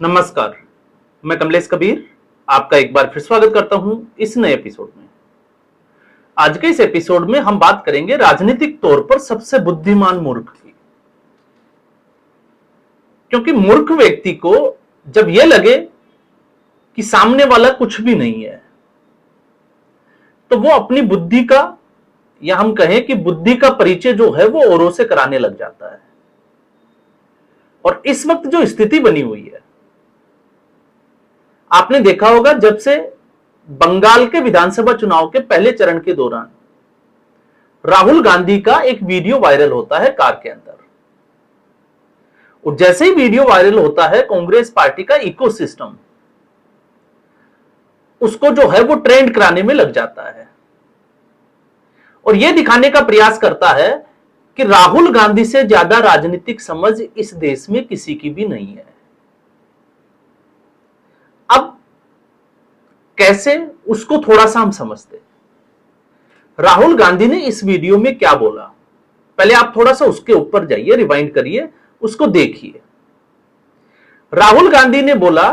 नमस्कार, मैं कमलेश कबीर आपका एक बार फिर स्वागत करता हूं इस नए एपिसोड में। आज के इस एपिसोड में हम बात करेंगे राजनीतिक तौर पर सबसे बुद्धिमान मूर्ख की। क्योंकि मूर्ख व्यक्ति को जब यह लगे कि सामने वाला कुछ भी नहीं है, तो वो अपनी बुद्धि का या हम कहें कि बुद्धि का परिचय जो है वो औरों से कराने लग जाता है। और इस वक्त जो स्थिति बनी हुई है, आपने देखा होगा जब से बंगाल के विधानसभा चुनाव के पहले चरण के दौरान राहुल गांधी का एक वीडियो वायरल होता है कार के अंदर, और जैसे ही वीडियो वायरल होता है कांग्रेस पार्टी का इकोसिस्टम उसको जो है वो ट्रेंड कराने में लग जाता है और यह दिखाने का प्रयास करता है कि राहुल गांधी से ज्यादा राजनीतिक समझ इस देश में किसी की भी नहीं है। अब कैसे, उसको थोड़ा सा हम समझते हैं। राहुल गांधी ने इस वीडियो में क्या बोला, पहले आप थोड़ा सा उसके ऊपर जाइए, रिवाइंड करिए, उसको देखिए। राहुल गांधी ने बोला,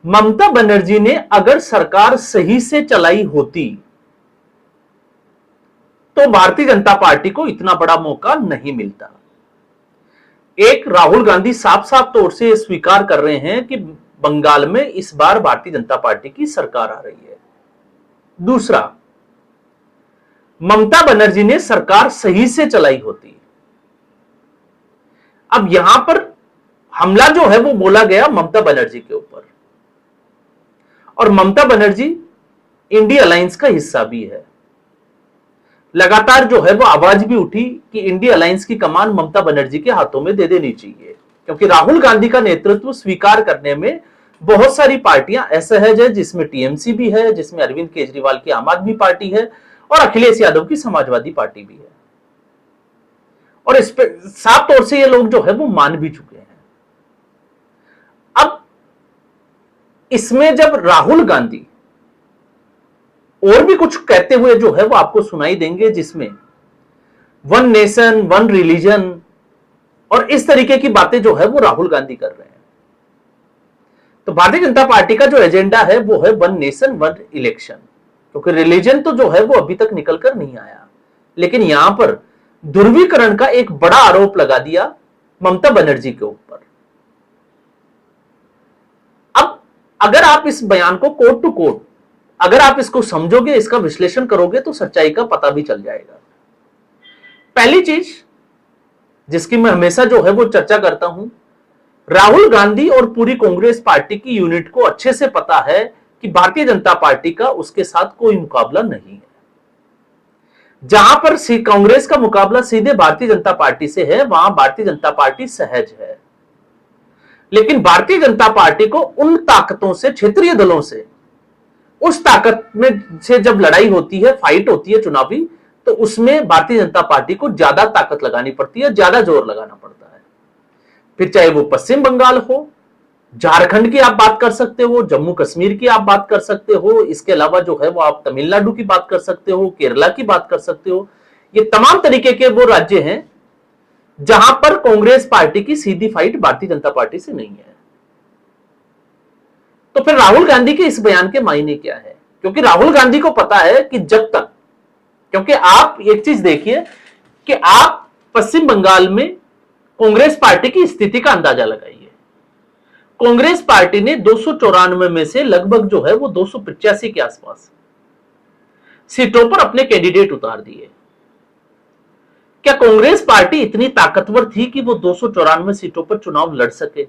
ममता बनर्जी ने अगर सरकार सही से चलाई होती तो भारतीय जनता पार्टी को इतना बड़ा मौका नहीं मिलता। एक, राहुल गांधी साफ साफ तौर से स्वीकार कर रहे हैं कि बंगाल में इस बार भारतीय जनता पार्टी की सरकार आ रही है। दूसरा, ममता बनर्जी ने सरकार सही से चलाई होती। अब यहां पर हमला जो है वो बोला गया ममता बनर्जी के ऊपर, और ममता बनर्जी इंडिया अलायंस का हिस्सा भी है। लगातार जो है वो आवाज भी उठी कि इंडिया अलायंस की कमान ममता बनर्जी के हाथों में दे देनी चाहिए, क्योंकि राहुल गांधी का नेतृत्व स्वीकार करने में बहुत सारी पार्टियां असहज है, जिसमें टीएमसी भी है, जिसमें अरविंद केजरीवाल की आम आदमी पार्टी है और अखिलेश यादव की समाजवादी पार्टी भी है। और इस पर साफ तौर से ये लोग जो है वो मान भी चुके हैं। अब इसमें जब राहुल गांधी और भी कुछ कहते हुए जो है वो आपको सुनाई देंगे, जिसमें वन नेशन वन रिलीजन और इस तरीके की बातें जो है वो राहुल गांधी कर रहे हैं। तो भारतीय जनता पार्टी का जो एजेंडा है वो है वन नेशन वन इलेक्शन, क्योंकि रिलीजन तो जो है वो अभी तक निकल कर नहीं आया। लेकिन यहां पर ध्रुवीकरण का एक बड़ा आरोप लगा दिया ममता बनर्जी के ऊपर। अब अगर आप इस बयान को कोट टू कोट अगर आप इसको समझोगे, इसका विश्लेषण करोगे, तो सच्चाई का पता भी चल जाएगा। पहली चीज जिसकी मैं हमेशा जो है वो चर्चा करता हूं, राहुल गांधी और पूरी कांग्रेस पार्टी की यूनिट को अच्छे से पता है कि भारतीय जनता पार्टी का उसके साथ कोई मुकाबला नहीं है। जहां पर कांग्रेस का मुकाबला सीधे भारतीय जनता पार्टी से है, वहां भारतीय जनता पार्टी सहज है। लेकिन भारतीय जनता पार्टी को उन ताकतों से, क्षेत्रीय दलों से, उस ताकत में से जब लड़ाई होती है, फाइट होती है चुनावी, तो उसमें भारतीय जनता पार्टी को ज्यादा ताकत लगानी पड़ती है, ज्यादा जोर लगाना पड़ता है। फिर चाहे वो पश्चिम बंगाल हो, झारखंड की आप बात कर सकते हो, जम्मू कश्मीर की आप बात कर सकते हो, इसके अलावा जो है वो आप तमिलनाडु की बात कर सकते हो, केरला की बात कर सकते हो। ये तमाम तरीके के वो राज्य हैं जहां पर कांग्रेस पार्टी की सीधी फाइट भारतीय जनता पार्टी से नहीं है। तो फिर राहुल गांधी के इस बयान के मायने क्या है? क्योंकि राहुल गांधी को पता है कि जब तक, क्योंकि आप एक चीज देखिए कि आप पश्चिम बंगाल में कांग्रेस पार्टी की स्थिति का अंदाजा लगाइए। कांग्रेस पार्टी ने 294 में से लगभग जो है वो 285 के आसपास सीटों पर अपने कैंडिडेट उतार दिए। क्या कांग्रेस पार्टी इतनी ताकतवर थी कि वो 294 सीटों पर चुनाव लड़ सके?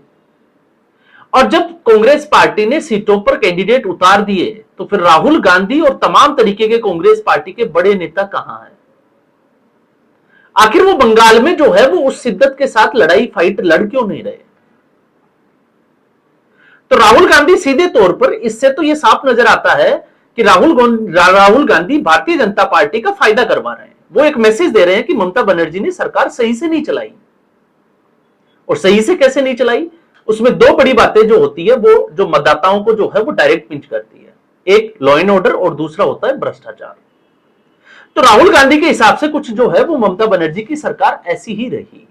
और जब कांग्रेस पार्टी ने सीटों पर कैंडिडेट उतार दिए, तो फिर राहुल गांधी और तमाम तरीके के कांग्रेस पार्टी के बड़े नेता कहां हैं? आखिर वो बंगाल में जो है वो उस शिद्दत के साथ लड़ाई फाइट लड़ क्यों नहीं रहे? तो राहुल गांधी सीधे तौर पर, इससे तो ये साफ नजर आता है कि राहुल गांधी भारतीय जनता पार्टी का फायदा करवा रहे हैं। वो एक मैसेज दे रहे हैं कि ममता बनर्जी ने सरकार सही से नहीं चलाई। और सही से कैसे नहीं चलाई? उसमें दो बड़ी बातें जो होती है, वो जो मतदाताओं को जो है वो डायरेक्ट पिंच करती है। एक लॉ एंड ऑर्डर और दूसरा होता है भ्रष्टाचार। तो राहुल गांधी के हिसाब से कुछ जो है वो ममता बनर्जी की सरकार ऐसी ही रही।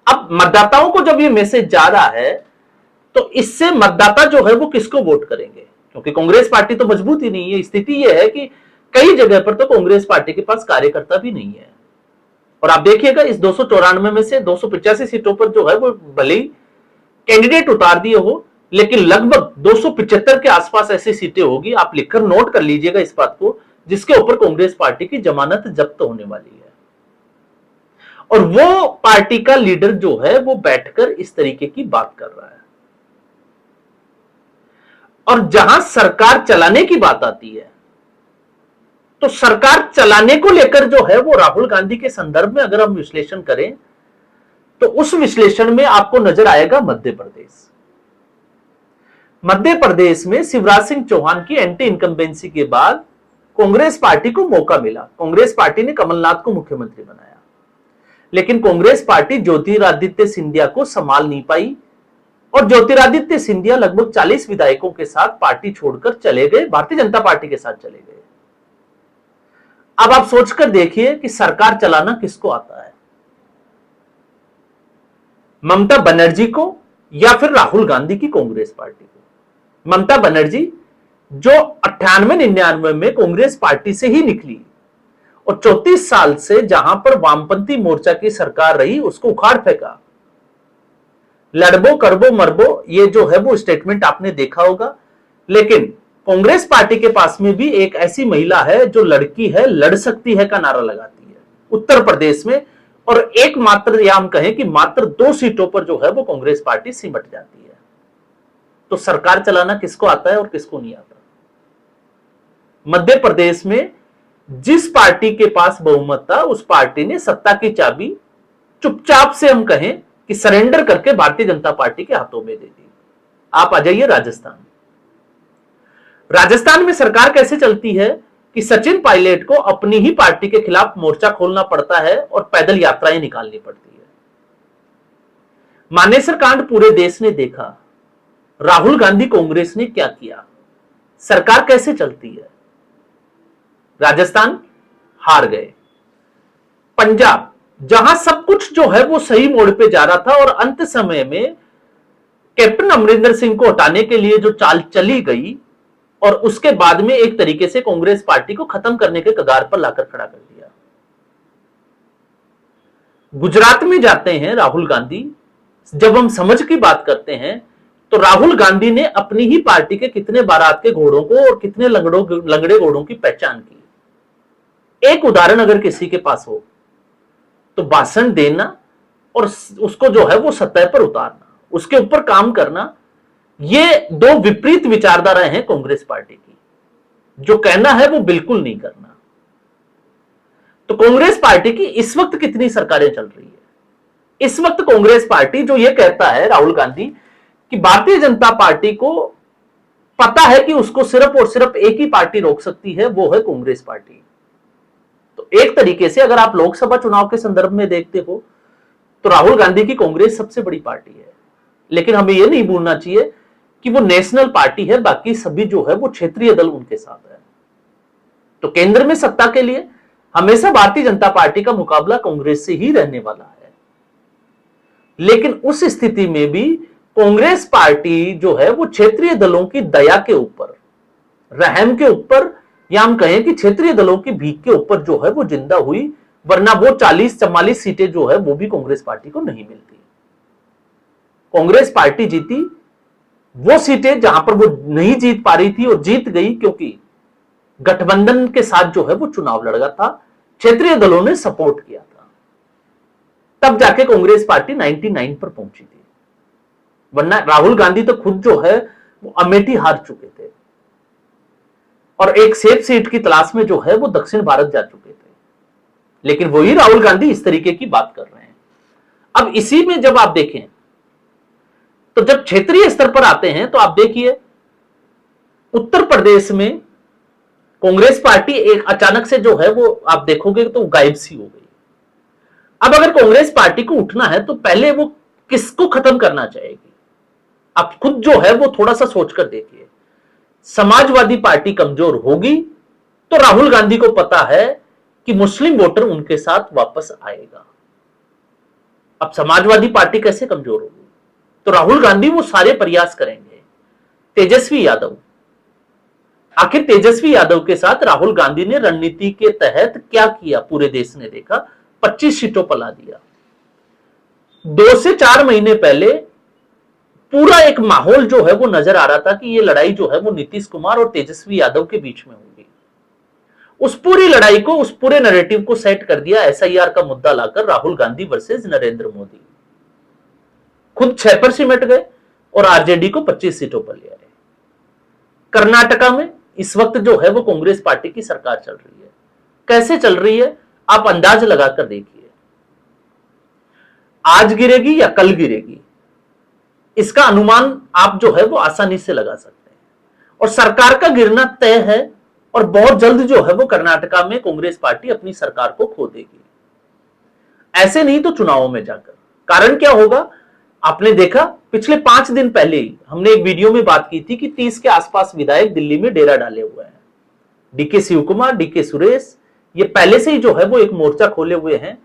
अब मतदाताओं को जब ये मैसेज जा रहा है, तो इससे मतदाता जो है वो किसको वोट करेंगे, क्योंकि कांग्रेस पार्टी तो मजबूत ही नहीं है। स्थिति यह है कि कई जगह पर तो कांग्रेस पार्टी के पास कार्यकर्ता भी नहीं है। और आप देखिएगा इस 294 में से 285 सीटों पर जो है वो भले ही कैंडिडेट उतार दिए हो, लेकिन लगभग 275 के आसपास ऐसी सीटें होगी, आप लिखकर नोट कर लीजिएगा इस बात को, जिसके ऊपर कांग्रेस पार्टी की जमानत जब्त होने वाली है। और वो पार्टी का लीडर जो है वो बैठकर इस तरीके की बात कर रहा है। और जहां सरकार चलाने की बात आती है, तो सरकार चलाने को लेकर जो है वो राहुल गांधी के संदर्भ में अगर हम विश्लेषण करें तो उस विश्लेषण में आपको नजर आएगा मध्य प्रदेश। मध्य प्रदेश में शिवराज सिंह चौहान की एंटी इनकम्बेंसी के बाद कांग्रेस पार्टी को मौका मिला। कांग्रेस पार्टी ने कमलनाथ को मुख्यमंत्री बनाया, लेकिन कांग्रेस पार्टी ज्योतिरादित्य सिंधिया को संभाल नहीं पाई और ज्योतिरादित्य सिंधिया लगभग 40 विधायकों के साथ पार्टी छोड़कर चले गए, भारतीय जनता पार्टी के साथ चले गए। अब आप सोचकर देखिए कि सरकार चलाना किसको आता है, ममता बनर्जी को या फिर राहुल गांधी की कांग्रेस पार्टी को। ममता बनर्जी जो 98-99 में कांग्रेस पार्टी से ही निकली और 34 साल से जहां पर वामपंथी मोर्चा की सरकार रही उसको उखाड़ फेंका। लड़बो करबो मरबो ये जो है वो स्टेटमेंट आपने देखा होगा, लेकिन कांग्रेस पार्टी के पास में भी एक ऐसी महिला है जो लड़की है, लड़ सकती है का नारा लगाती है उत्तर प्रदेश में, और एकमात्र या हम कहें कि मात्र 2 सीटों पर जो है वो कांग्रेस पार्टी सिमट जाती है। तो सरकार चलाना किसको आता है और किसको नहीं आता। मध्य प्रदेश में जिस पार्टी के पास बहुमत था उस पार्टी ने सत्ता की चाबी चुपचाप से हम कहें कि सरेंडर करके भारतीय जनता पार्टी के हाथों में दे दी। आप आ जाइए राजस्थान। राजस्थान में सरकार कैसे चलती है कि सचिन पायलट को अपनी ही पार्टी के खिलाफ मोर्चा खोलना पड़ता है और पैदल यात्राएं निकालनी पड़ती है। मानेसर कांड पूरे देश ने देखा। राहुल गांधी कांग्रेस ने क्या किया, सरकार कैसे चलती है। राजस्थान हार गए। पंजाब जहां सब कुछ जो है वो सही मोड़ पे जा रहा था और अंत समय में कैप्टन अमरिंदर सिंह को हटाने के लिए जो चाल चली गई और उसके बाद में एक तरीके से कांग्रेस पार्टी को खत्म करने के कगार पर लाकर खड़ा कर दिया। गुजरात में जाते हैं राहुल गांधी। जब हम समझ की बात करते हैं तो राहुल गांधी ने अपनी ही पार्टी के कितने बारात के घोड़ों को और कितने लंगड़े घोड़ों की पहचान की। एक उदाहरण अगर किसी के पास हो तो भाषण देना और उसको जो है वो सतह पर उतारना, उसके ऊपर काम करना, ये 2 विपरीत विचारधाराएं हैं कांग्रेस पार्टी की। जो कहना है वो बिल्कुल नहीं करना। तो कांग्रेस पार्टी की इस वक्त कितनी सरकारें चल रही है। इस वक्त कांग्रेस पार्टी जो ये कहता है राहुल गांधी कि भारतीय जनता पार्टी को पता है कि उसको सिर्फ और सिर्फ एक ही पार्टी रोक सकती है, वो है कांग्रेस पार्टी। तो एक तरीके से अगर आप लोकसभा चुनाव के संदर्भ में देखते हो तो राहुल गांधी की कांग्रेस सबसे बड़ी पार्टी है, लेकिन हमें यह नहीं भूलना चाहिए कि वो नेशनल पार्टी है, बाकी सभी जो है वो क्षेत्रीय दल उनके साथ है। तो केंद्र में सत्ता के लिए हमेशा भारतीय जनता पार्टी का मुकाबला कांग्रेस से ही रहने वाला है। लेकिन उस स्थिति में भी कांग्रेस पार्टी जो है वो क्षेत्रीय दलों की दया के ऊपर, रहम के ऊपर, या हम कहें कि क्षेत्रीय दलों की भीख के ऊपर जो है वो जिंदा हुई, वरना वो 40-44 सीटें जो है वो भी कांग्रेस पार्टी को नहीं मिलती। कांग्रेस पार्टी जीती वो सीटें जहां पर वो नहीं जीत पा रही थी और जीत गई क्योंकि गठबंधन के साथ जो है वो चुनाव लड़ा था, क्षेत्रीय दलों ने सपोर्ट किया था, तब जाके कांग्रेस पार्टी 99 पर पहुंची थी। वरना राहुल गांधी तो खुद जो है वो अमेठी हार चुके थे और एक सेफ सीट की तलाश में जो है वो दक्षिण भारत जा चुके थे। लेकिन वही राहुल गांधी इस तरीके की बात कर रहे हैं। अब इसी में जब आप देखें तो जब क्षेत्रीय स्तर पर आते हैं तो आप देखिए उत्तर प्रदेश में कांग्रेस पार्टी एक अचानक से जो है वो आप देखोगे तो गायब सी हो गई। अब अगर कांग्रेस पार्टी को उठना है तो पहले वो किसको खत्म करना चाहेगी, आप खुद जो है वो थोड़ा सा सोचकर देखिए। समाजवादी पार्टी कमजोर होगी तो राहुल गांधी को पता है कि मुस्लिम वोटर उनके साथ वापस आएगा। अब समाजवादी पार्टी कैसे कमजोर होगी, तो राहुल गांधी वो सारे प्रयास करेंगे। तेजस्वी यादव, आखिर तेजस्वी यादव के साथ राहुल गांधी ने रणनीति के तहत क्या किया, पूरे देश ने देखा। 25 सीटों पर ला दिया। 2 से 4 महीने पहले पूरा एक माहौल जो है वो नजर आ रहा था कि ये लड़ाई जो है वो नीतीश कुमार और तेजस्वी यादव के बीच में होगी। उस पूरी लड़ाई को, उस पूरे नैरेटिव को सेट कर दिया एसआईआर का मुद्दा लाकर राहुल गांधी वर्सेस नरेंद्र मोदी। खुद 6 पर सिमट गए और आरजेडी को 25 सीटों पर ले आए। कर्नाटका में इस वक्त जो है वो कांग्रेस पार्टी की सरकार चल रही है। कैसे चल रही है आप अंदाज लगाकर देखिए। आज गिरेगी या कल गिरेगी, इसका अनुमान आप जो है वो आसानी से लगा सकते हैं। और सरकार का गिरना तय है और बहुत जल्द जो है वो कर्नाटका में कांग्रेस पार्टी अपनी सरकार को खो देगी। ऐसे नहीं तो चुनावों में जाकर। कारण क्या होगा, आपने देखा पिछले 5 दिन पहले ही हमने एक वीडियो में बात की थी कि 30 के आसपास विधायक दिल्ली में डेरा डाले हुए हैं। डीके शिव कुमार, डीके सुरेश, ये पहले से ही जो है वो एक मोर्चा खोले हुए हैं।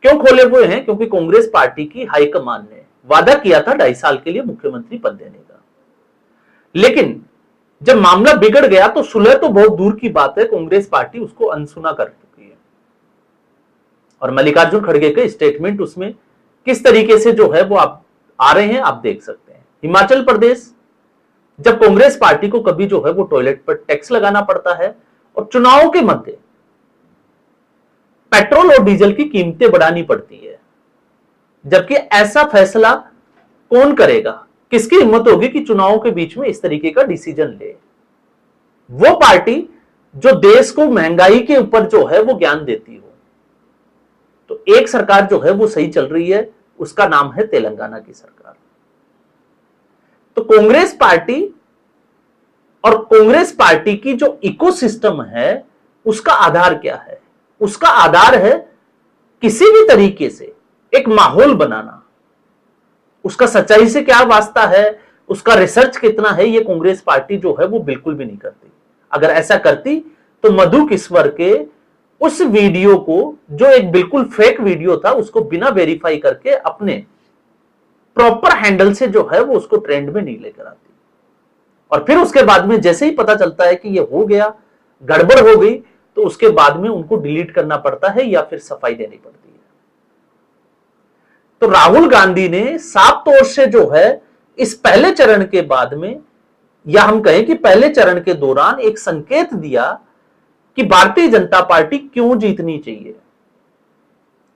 क्यों खोले हुए हैं? क्योंकि कांग्रेस पार्टी की हाईकमान ने वादा किया था 2.5 साल के लिए मुख्यमंत्री पद देने का। लेकिन जब मामला बिगड़ गया तो सुलह तो बहुत दूर की बात है, कांग्रेस पार्टी उसको अनसुना कर चुकी है। और मल्लिकार्जुन खड़गे के स्टेटमेंट उसमें किस तरीके से जो है वो आप आ रहे हैं, आप देख सकते हैं। हिमाचल प्रदेश, जब कांग्रेस पार्टी को कभी जो है वो टॉयलेट पर टैक्स लगाना पड़ता है और चुनावों के मध्य पेट्रोल और डीजल की कीमतें बढ़ानी पड़ती है, जबकि ऐसा फैसला कौन करेगा? किसकी हिम्मत होगी कि चुनावों के बीच में इस तरीके का डिसीजन ले? वो पार्टी जो देश को महंगाई के ऊपर जो है वो ज्ञान देती हो। तो एक सरकार जो है वो सही चल रही है, उसका नाम है तेलंगाना की सरकार। तो कांग्रेस पार्टी और कांग्रेस पार्टी की जो इकोसिस्टम है उसका आधार क्या है? उसका आधार है किसी भी तरीके से एक माहौल बनाना। उसका सच्चाई से क्या वास्ता है, उसका रिसर्च कितना है, ये कांग्रेस पार्टी जो है वो बिल्कुल भी नहीं करती। अगर ऐसा करती तो मधु किश्वर के उस वीडियो को, जो एक बिल्कुल फेक वीडियो था, उसको बिना वेरीफाई करके अपने प्रॉपर हैंडल से जो है वो उसको ट्रेंड में नहीं लेकर आती। और फिर उसके बाद में जैसे ही पता चलता है कि ये हो गया, गड़बड़ हो गई, तो उसके बाद में उनको डिलीट करना पड़ता है या फिर सफाई देनी पड़ती है। तो राहुल गांधी ने साफ तौर से जो है इस पहले चरण के बाद में, या हम कहें कि पहले चरण के दौरान, एक संकेत दिया कि भारतीय जनता पार्टी क्यों जीतनी चाहिए।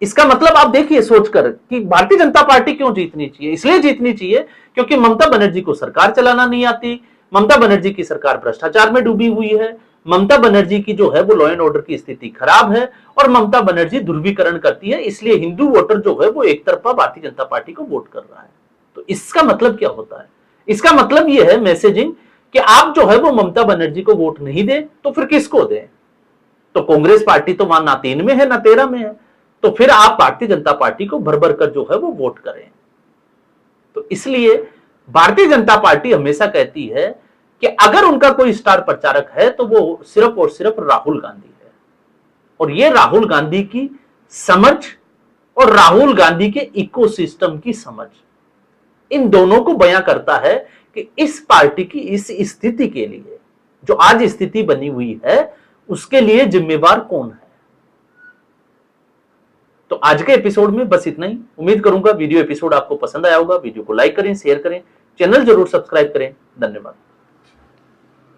इसका मतलब आप देखिए सोचकर कि भारतीय जनता पार्टी क्यों जीतनी चाहिए। इसलिए जीतनी चाहिए क्योंकि ममता बनर्जी को सरकार चलाना नहीं आती, ममता बनर्जी की सरकार भ्रष्टाचार में डूबी हुई है, ममता बनर्जी की जो है वो लॉ एंड ऑर्डर की स्थिति खराब है, और ममता बनर्जी ध्रुवीकरण करती है। इसलिए हिंदू वोटर जो है वो एक तरफा भारतीय जनता पार्टी को वोट कर रहा है। तो इसका मतलब क्या होता है? इसका मतलब यह है मैसेजिंग कि आप जो है वो ममता बनर्जी को वोट नहीं दें तो फिर किसको दें? तो कांग्रेस पार्टी तो वहां ना 3 में है ना 13 में है, तो फिर आप भारतीय जनता पार्टी को भर भर कर जो है वो वोट करें। तो इसलिए भारतीय जनता पार्टी हमेशा कहती है कि अगर उनका कोई स्टार प्रचारक है तो वो सिर्फ और सिर्फ राहुल गांधी है। और ये राहुल गांधी की समझ और राहुल गांधी के इकोसिस्टम की समझ, इन दोनों को बयां करता है कि इस पार्टी की इस स्थिति के लिए, जो आज स्थिति बनी हुई है, उसके लिए जिम्मेवार कौन है। तो आज के एपिसोड में बस इतना ही। उम्मीद करूंगा वीडियो एपिसोड आपको पसंद आया होगा। वीडियो को लाइक करें, शेयर करें, चैनल जरूर सब्सक्राइब करें। धन्यवाद।